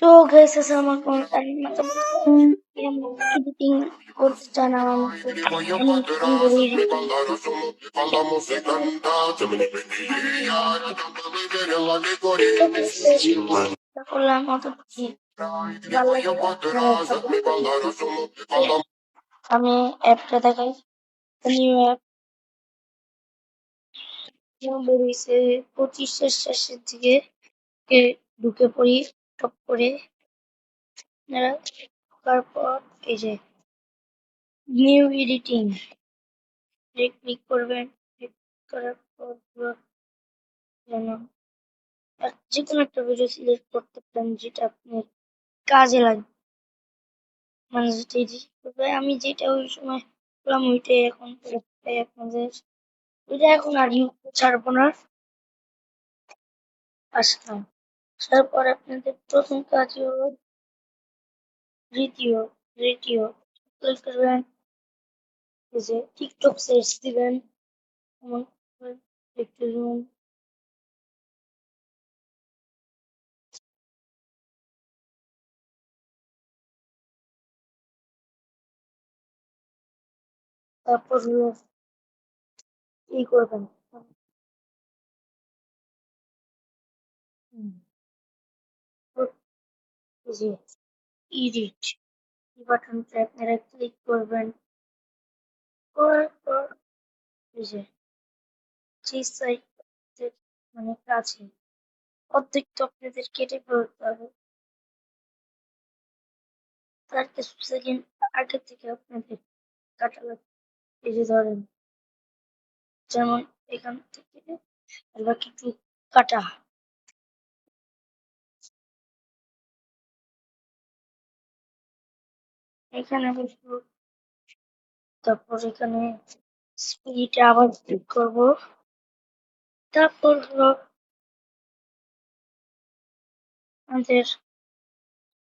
তো গাইস আসসালামু আলাইকুম এডিটিং করতে চান আমার মতো এমন করলাম অত কি ভালো লাগে। আমি অ্যাপটা দেখাই নিউ অ্যাপ বেরিয়েছে 25-এর শেষের দিকে ঢুকে পড়ি টপ করে তারপর এই যে নিউ এডিটিং ক্লিক করবেন। ক্লিক করার পর যেন যে কোনো একটা ভিডিও সিলেক্ট করতে পারেন যেটা আপনার কাজে লাগবে, মানে যেটা edit করবে। আমি যেটা ওই সময় করলাম ওইটাই এখন তাই আপনাদের ওইটা এখন আর ইউজ ছাড়বো না। আসলাম তারপর আপনাদের প্রথম কাজ হলো দ্বিতীয় দ্বিতীয় ক্লিক করবেন। এই যে টিকটক সার্চ দিবেন, এমন একটু জুম, তারপর হলো ই করবেন এই যে এডিট বাটনটা আপনারা ক্লিক করবেন। করার পর এই যে সাইড মানে কাছে অর্ধেক তো আপনাদের কেটে ফেলতে হবে। তার কিছু সেকেন্ড আগে থেকে আপনাদের কাটা লাগবে। এই যে ধরেন যেমন এখান থেকে এবার কিছু কাটা এখানে বসবো, তারপর এখানে স্পিড আবার ক্লিক করবো। তারপর হলো আমাদের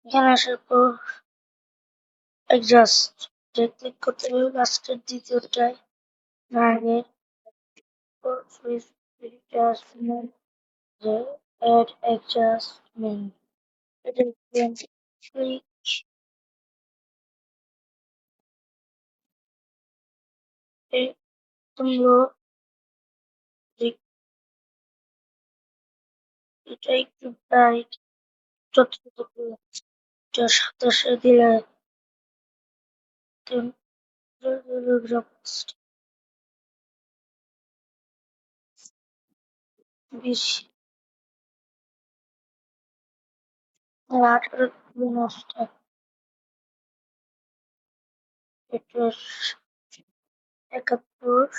এখানে আসার পর অ্যাডজাস্ট ক্লিক করতে হবে লাস্টের দ্বিতীয়টায় না আগে সুইচ অ্যাডজাস্টমেন্ট যে অ্যাড অ্যাডজাস্টমেন্ট এটা ক্লিক তোমরা এটা একটু ব্রাইট যতটুকু 27-এ দিলে 20 আর 18 নষ্ট এটা 71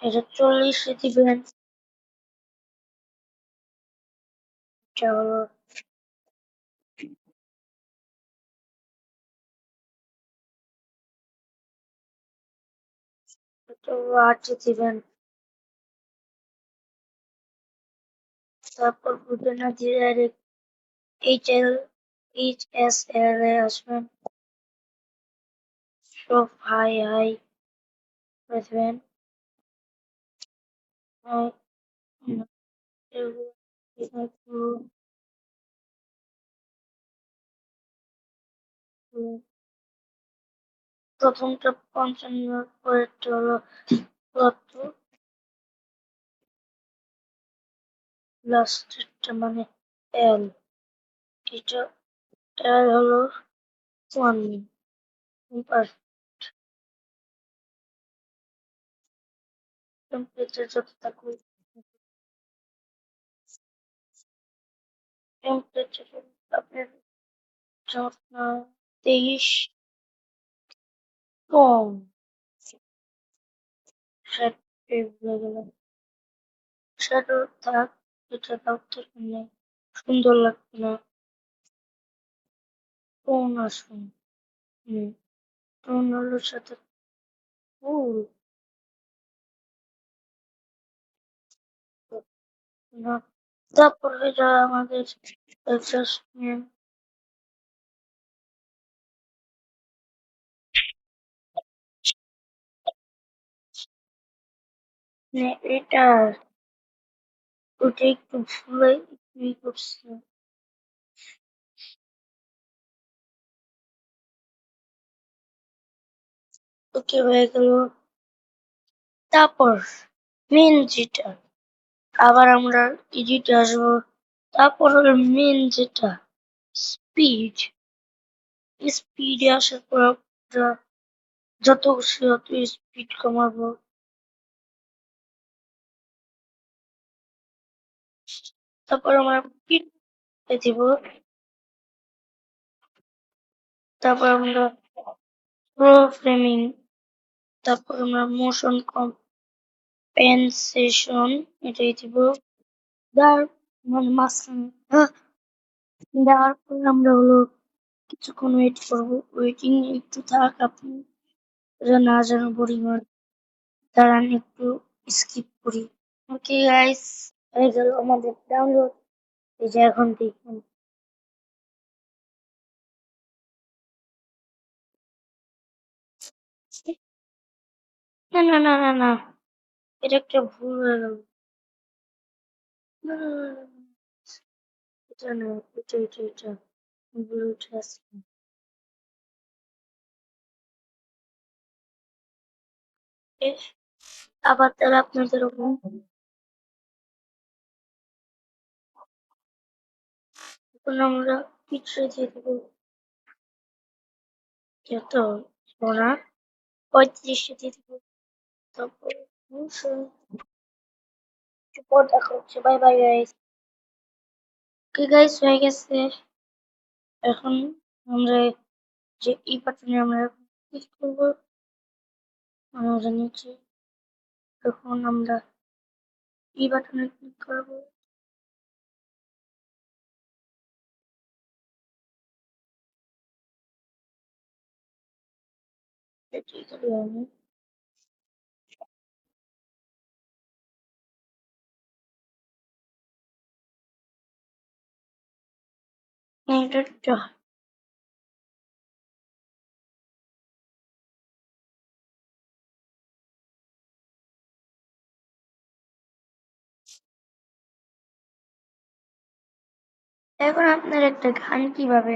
এটা 40-এ দিবেন। এটা হলো এটা হলো 8-এ দিবেন। তারপর বুঝে না দিয়ে ডাইরেক্ট HSL এ আসবেন। সব হাই হাই আসবেন। প্রথমটা 55, পরেরটা হলো 72, লাস্টেরটা মানে এল এটা এল হলো 1 টেম্পারেচার যত থাকুক টেম্পারেচার আপনার যত 23 কম শ্যাডো থাক, এটা দাও তো সুন্দর লাগবে না। টোন আসুন টোন হলো সাথে ফুল না। তারপর এটা আমাদের অ্যাডজাস্টমেন্ট এটা ওটা একটু ভুলে ই করছে। ওকে হয়ে গেল। তারপর মেন যেটা আবার আমরা এডিটে আসবো। তারপর হলো মেন যেটা স্পিড। স্পিডে আসার পর আমরা যত খুশি তত স্পিড কমাবো। তারপর আমরা পিট দিব। তারপর আমরা প্রো ফ্রেমিং। তারপর আমরা মোশন কম্পেনসেশন এটাই দিব। দেওয়ার মানে মাঝখানে দেওয়ার পর আমরা হলো কিছুক্ষণ ওয়েট করবো। ওয়েটিং একটু থাক আপনি না যেন পরিমাণ দাঁড়ান একটু স্কিপ করি। ওকে গাইস, হয়ে গেল আমাদের ডাউনলোড। এই যে এখন দেখুন। না না না না না, এটা একটা ভুল হয়ে গেল। না, না, না, না, না, এটা না, এটা ভুল উঠে আসছে। এ, আবার তাহলে আপনাদের এখন আমরা পিছিয়ে দিয়ে দেবো যত সোনা 35 দিয়ে দেবো। তারপর পর দেখা হচ্ছে। Bye bye guys. Okay guys, হয়ে গেছে। এখন আমরা যে এই বাটনে আমরা ক্লিক করবো আমাদের নিচে। তখন আমরা এই বাটনে ক্লিক করবো। এটি করে আমি এটা এখন আপনার একটা গান কিভাবে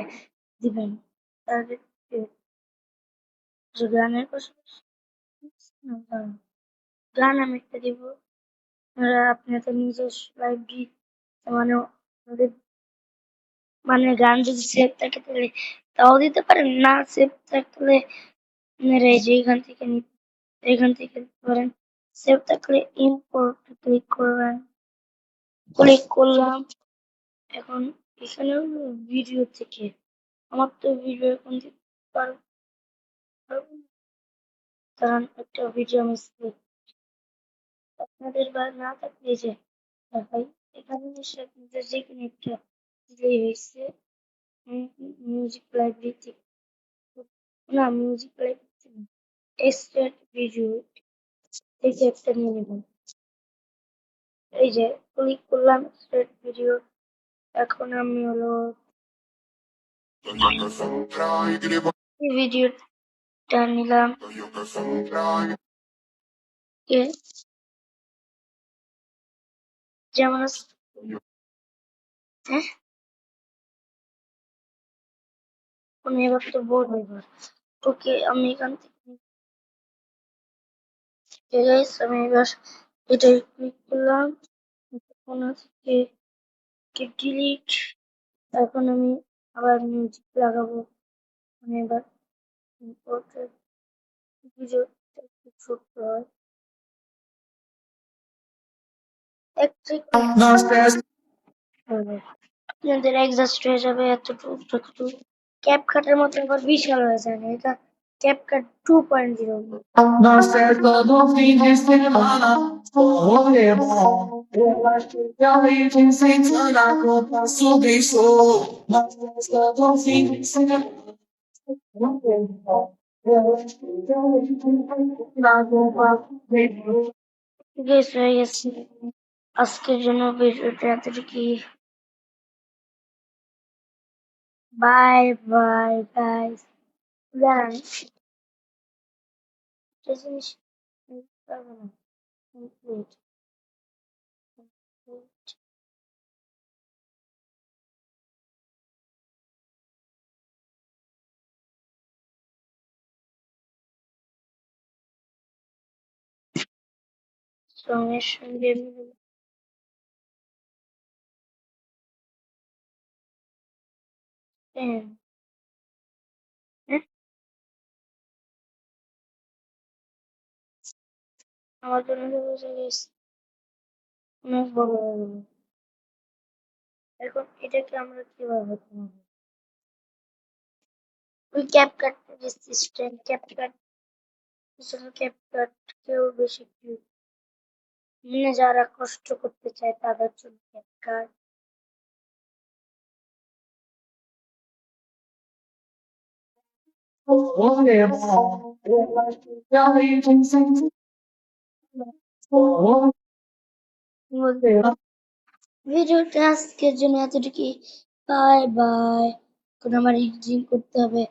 দিবেন তাদের যে গানের পাশাপাশি গান আমি একটা দিব। আপনাদের নিজস্ব লাইব্রেরি মানে ওদের মানে গান যদি সেভ থাকে তাহলে তাও দিতে পারেন, না সেভ থাকলে আপনারা এই যে এখান থেকে দিতে পারেন। সেভ থাকলে ইম্পোর্ট ক্লিক করবেন। ক্লিক করলাম। এখন এখানে ভিডিও থেকে আমার তো ভিডিও এখন দিতে পারবো না। কারণ একটা ভিডিও আমি আপনাদের বা না থাকলে এই যে দেখাই। এখানে এসে আপনাদের যেকোনো একটা দিলেই হয়েছে। মিউজিক লাইব্রেরি থেকে, না মিউজিক লাইব্রেরি থেকে না, এক্সট্রাক্ট ভিডিও থেকে একটা নিয়ে নেবেন। এই যে ক্লিক করলাম এক্সট্রাক্ট ভিডিও। এখন আমি হলো এই ভিডিওটা নিলাম। এ যেমন হ্যাঁ, আমি এবার তো বোর হয়ে গেল। ওকে, আমি এখান থেকে গাইস আমি এবার এটাই ক্লিক করলাম। এখন আজকে ডিলিট। এখন আমি আবার মিউজিক লাগাবো। মানে এবার ভিডিওটা একটু ছোট্ট হয়। একটা আপনাদের এক্সস্ট হয়ে যাবে এতটুকু যতটুকু। ক্যাপকাটের মতো আবার বিশাল হয়ে যায় না, এটা CapCut 2.0। Nós é todo fim de semana, rolê bom. Eu acho que a gente sentando a roupa sobre show. Nós é todo fim de semana, rolê bom. Eu acho que a gente sentando a roupa sobre show. Guess হয়ে গেছে। আজকের জন্য ভিডিওটা এতটুকুই। Bye bye guys. একটা জিনিস পারবো না। complete. Complete. রঙের সঙ্গে মিলে পেন। হ্যাঁ, আমার জন্য তো বুঝে গেছি, অনেক বড় হয়ে গেল। এখন এটাকে আমরা কিভাবে করবো? ওই ক্যাপকাট সিস্টেম, ক্যাপকাট পিছনে ক্যাপকাট কেউ বেশি মানে যারা কষ্ট করতে চায় তাদের জন্য ক্যাপকাট। ভিডিওটা আজকের জন্য এতটুকুই। Bye bye. এখন আমার এডিটিং করতে হবে।